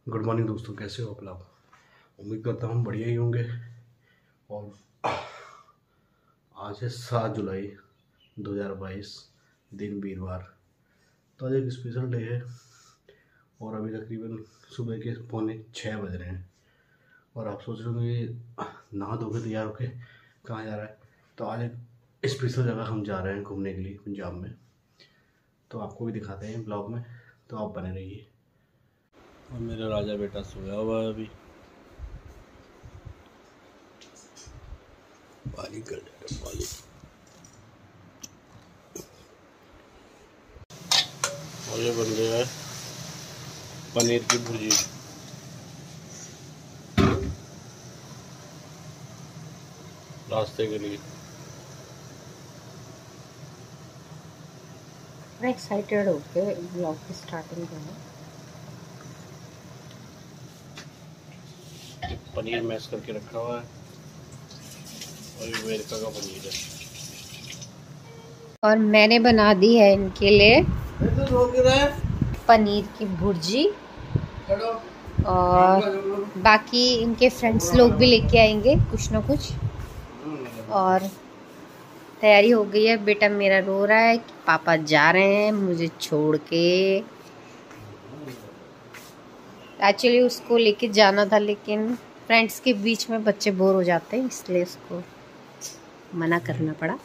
Good morning दोस्तों, कैसे हो आप लोग। उम्मीद करता हूँ बढ़िया ही होंगे। और आज है 7 जुलाई 2022, दिन वीरवार। तो आज एक स्पेशल डे है और अभी तकरीबन सुबह के 5:45 बज रहे हैं। और आप सोच रहे होंगे नहा धो के तैयार होके कहाँ जा रहा है। तो आज एक स्पेशल जगह हम जा रहे हैं घूमने के लिए पंजाब में। तो आपको भी दिखाते हैं ब्लॉग में, तो आप बने रहिए। और मेरा राजा बेटा सोया हुआ है अभी। पानी कर दे पानी। और ये बन गया है पनीर की भुर्जी। रास्ते के लिए मैं एक्साइटेड होके ब्लॉग की स्टार्टिंग करूँ। पनीर मैश करके रखा हुआ है और ये अमेरिका का पनीर है। और मैंने बना दी है इनके लिए पनीर की भुर्जी, और बाकी इनके फ्रेंड्स लोग भी लेके आएंगे कुछ ना कुछ। और तैयारी हो गई है। बेटा मेरा रो रहा है कि पापा जा रहे हैं मुझे छोड़ के। एक्चुअली उसको लेके जाना था, लेकिन फ्रेंड्स के बीच में बच्चे बोर हो जाते हैं, इसलिए उसको मना करना पड़ा।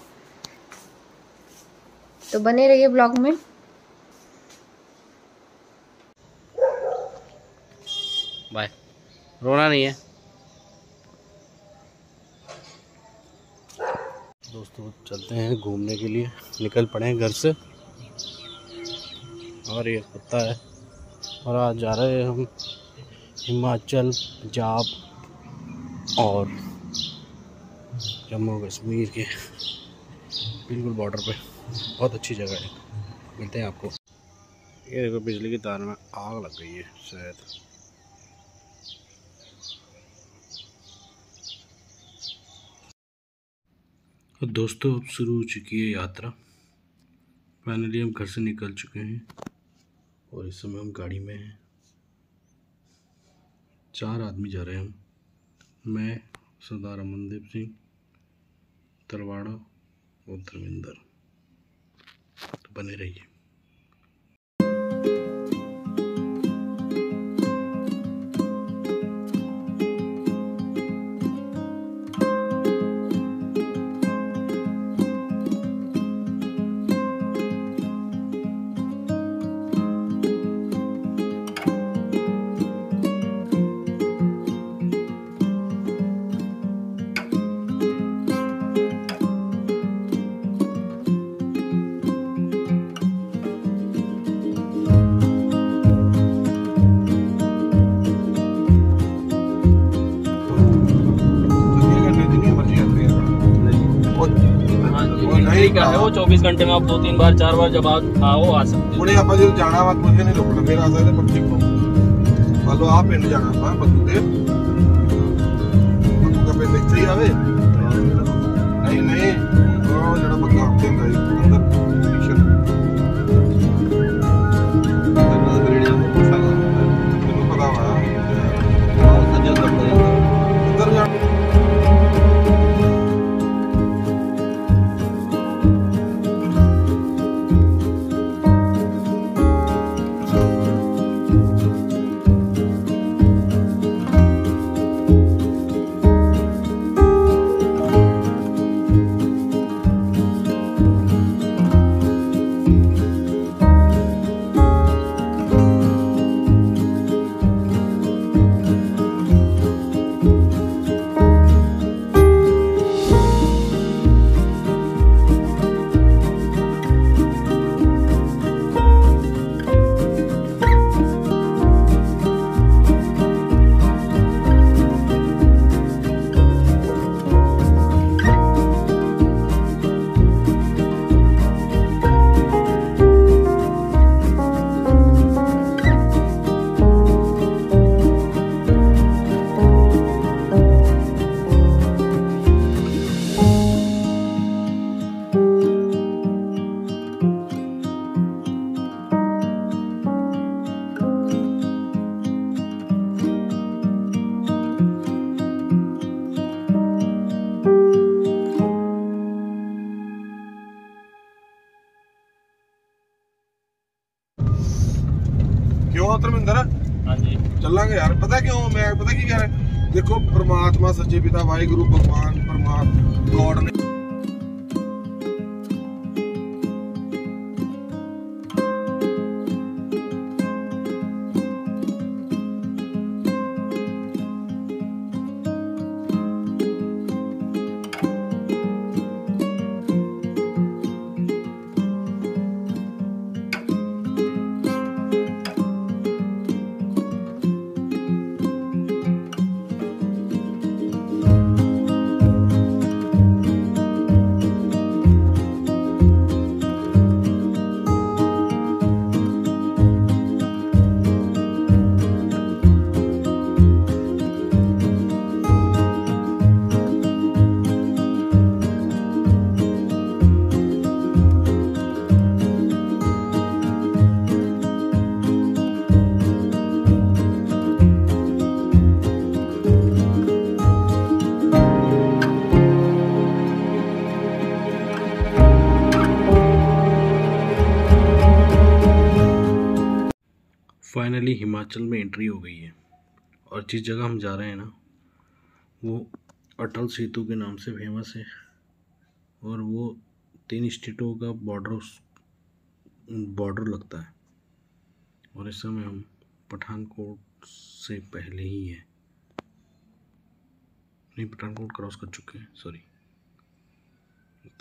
तो बने रहिए ब्लॉग में। बाय। रोना नहीं है दोस्तों, चलते हैं घूमने के लिए। निकल पड़े हैं घर से। और ये कुत्ता है। और आज जा रहे हैं हम हिमाचल, पंजाब और जम्मू कश्मीर के बिल्कुल बॉर्डर पे। बहुत अच्छी जगह है, मिलते हैं आपको। ये देखो बिजली की तार में आग लग गई है शायद। और दोस्तों अब शुरू हो चुकी है यात्रा। फाइनली हम घर से निकल चुके हैं और इस समय हम गाड़ी में हैं। 4 आदमी जा रहे हैं हम। मैं, सरदार अमनदीप सिंह, तरवाड़ा और धर्मेंद्र। तो बने रहिए। का है वो 24 घंटे में आप 2-3 बार 4 बार जब आप आओ आ सकते हो। आप जो जाना बात मुझे नहीं रोकना, मेरा आशा है पक्षी को हेलो आप पिंड जाना था बंदू के बंदू का पिंड इतने ही आवे नहीं नहीं वो जड़ा बंदा आपके अंदर स्टेशन मैंने पता हुआ सज्जन उधर जाना। ਧਰਮਿੰਦਰ हाँ जी ਚੱਲਾਂਗੇ ਯਾਰ। ਪਤਾ ਕਿਉਂ ਮੈਂ ਪਤਾ ਕੀ ਕਹਿ ਰਿਹਾ, ਦੇਖੋ ਪ੍ਰਮਾਤਮਾ ਸੱਚੇ ਪਿਤਾ ਵਾਹਿਗੁਰੂ ਭਗਵਾਨ ਪਰਮਾਤਮਾ ਗੋਡ ਨੇ फाइनली हिमाचल में एंट्री हो गई है और जिस जगह हम जा रहे हैं ना वो अटल सेतु के नाम से फेमस है और वो 3 स्टेटों का बॉर्डर लगता है और इस समय हम पठानकोट से पहले ही है, नहीं पठानकोट क्रॉस कर चुके हैं, सॉरी।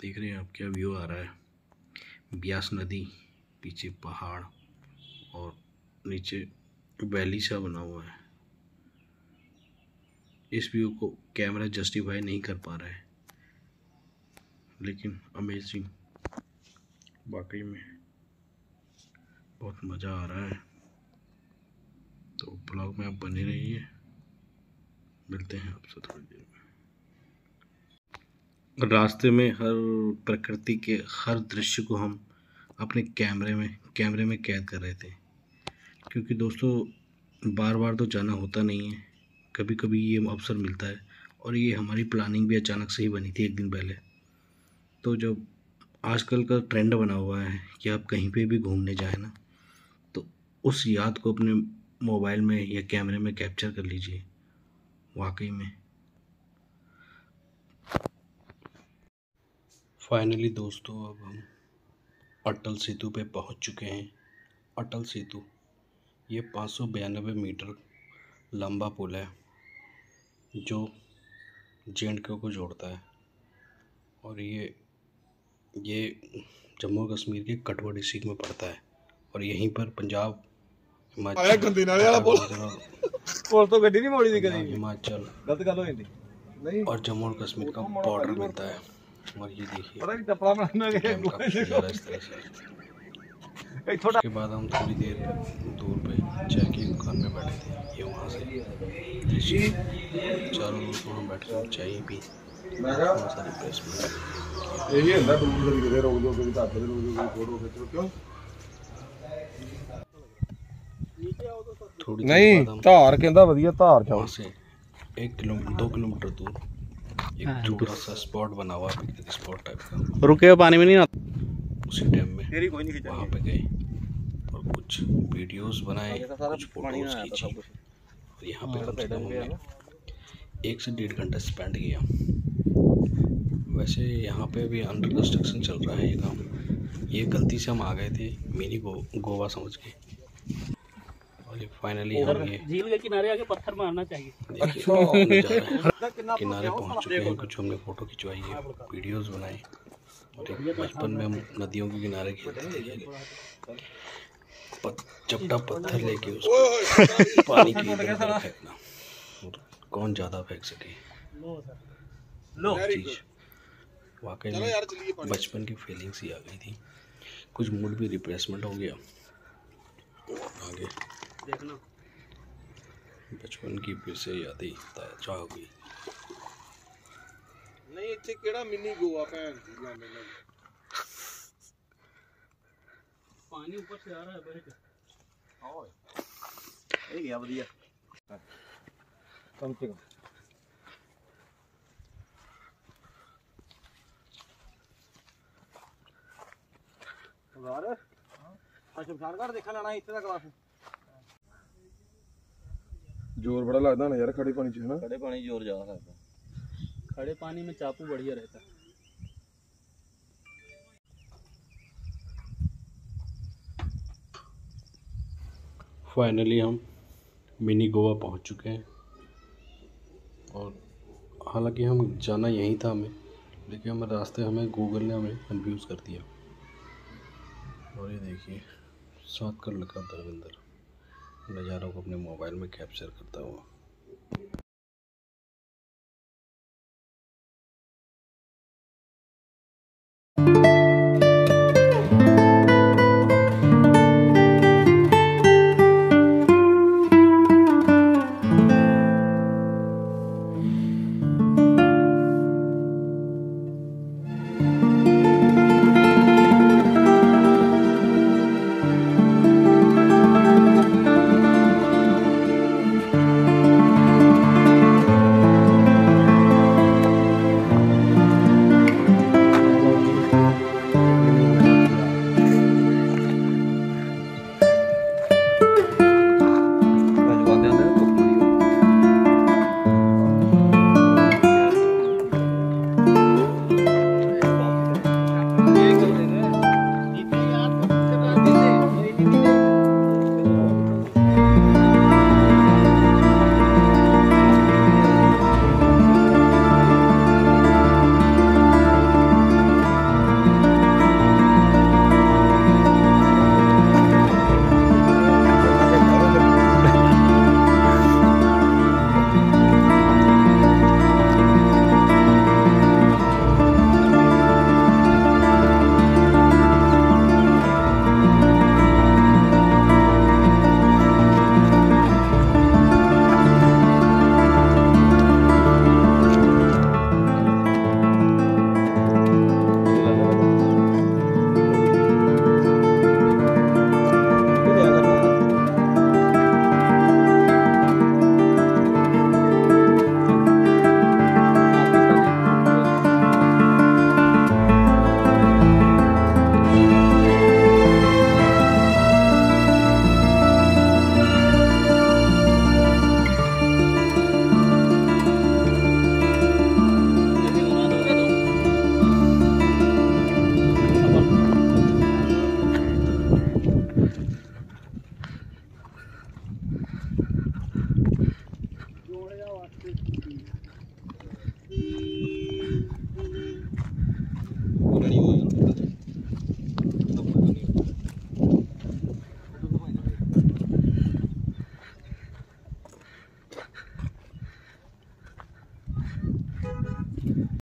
देख रहे हैं आप क्या व्यू आ रहा है, ब्यास नदी, पीछे पहाड़ और नीचे वैली सा बना हुआ है। इस व्यू को कैमरा जस्टिफाई नहीं कर पा रहा है, लेकिन अमेजिंग, वाकई में बहुत मज़ा आ रहा है। तो ब्लॉग में आप बने रहिए, मिलते हैं आपसे थोड़ी देर में। रास्ते में हर प्रकृति के हर दृश्य को हम अपने कैमरे में कैद कर रहे थे, क्योंकि दोस्तों बार बार तो जाना होता नहीं है, कभी कभी ये अवसर मिलता है। और ये हमारी प्लानिंग भी अचानक से ही बनी थी एक दिन पहले। तो जब आजकल का ट्रेंड बना हुआ है कि आप कहीं पे भी घूमने जाए ना, तो उस याद को अपने मोबाइल में या कैमरे में कैप्चर कर लीजिए। वाकई में फाइनली दोस्तों अब हम अटल सेतु पे पहुंच चुके हैं। अटल सेतु ये 592 मीटर लंबा पुल है जो J&K को जोड़ता है और ये जम्मू कश्मीर के कठुआ डिस्ट्रिक्ट में पड़ता है और यहीं पर पंजाब, हिमाचल और जम्मू और कश्मीर का बॉर्डर मिलता है। और ये देखिए उसके बाद हम थोड़ी देर दूर पे चाय की दुकान में बैठे थे। ये वहाँ से चारों लोग वहाँ बैठ कर चाय पी, बहुत सारी थोड़ी नहीं धार कहंदा वधिया धार जाओ। वहाँ से 2 किलोमीटर दूर एक छोटा सा स्पॉट बना हुआ, पिकनिक स्पॉट टाइप का। रुके हो पानी में नहीं आता। उसी टाइम में वहाँ पे गए और कुछ वीडियोस बनाए, कुछ फोटोज खींची और यहाँ पे कम से कम हमने 1 से 1.5 घंटा स्पेंड किया। वैसे यहाँ पे अभी अंडर कंस्ट्रक्शन चल रहा है ये काम। ये गलती से हम आ गए थे मिनी गोवा समझ के, और ये फाइनली हम ये झील के किनारे आके पत्थर मारना चाहिए। किनारे पहुँच चुके हैं। कुछ हमने फ़ोटो खिंचवाई है, वीडियोज़ बनाए और एक बचपन में हम नदियों के किनारे खेलते थे, चपटा पत्थर लेके उसको पानी के अंदर फेंकना, कौन ज़्यादा फेंक सके। चीज़ वाकई में बचपन की फीलिंग्स ही आ गई थी। कुछ मूड भी रिफ्रेशमेंट हो गया। आगे देखना बचपन की फिर से यादें ताजा हो गई। नहीं इत्थे केड़ा मिनी गोवा भैन लाने लगे। पानी ऊपर से आ रहा है बड़े ओए ए गया बढ़िया कम से कम यार शमशान घाट देखने आना इत्थे दा क्लास जोर बड़ा लगता ना यार खड़े पानी च ना। खड़े पानी जोर ज्यादा रहता है, खड़े पानी में चापू बढ़िया रहता है। फाइनली हम मिनी गोवा पहुंच चुके हैं और हालांकि हम जाना यहीं था हमें, लेकिन हमारे रास्ते हमें गूगल ने हमें कंफ्यूज कर दिया। और ये देखिए साथ का लड़का धर्मेंद्र नज़ारों को अपने मोबाइल में कैप्चर करता हुआ।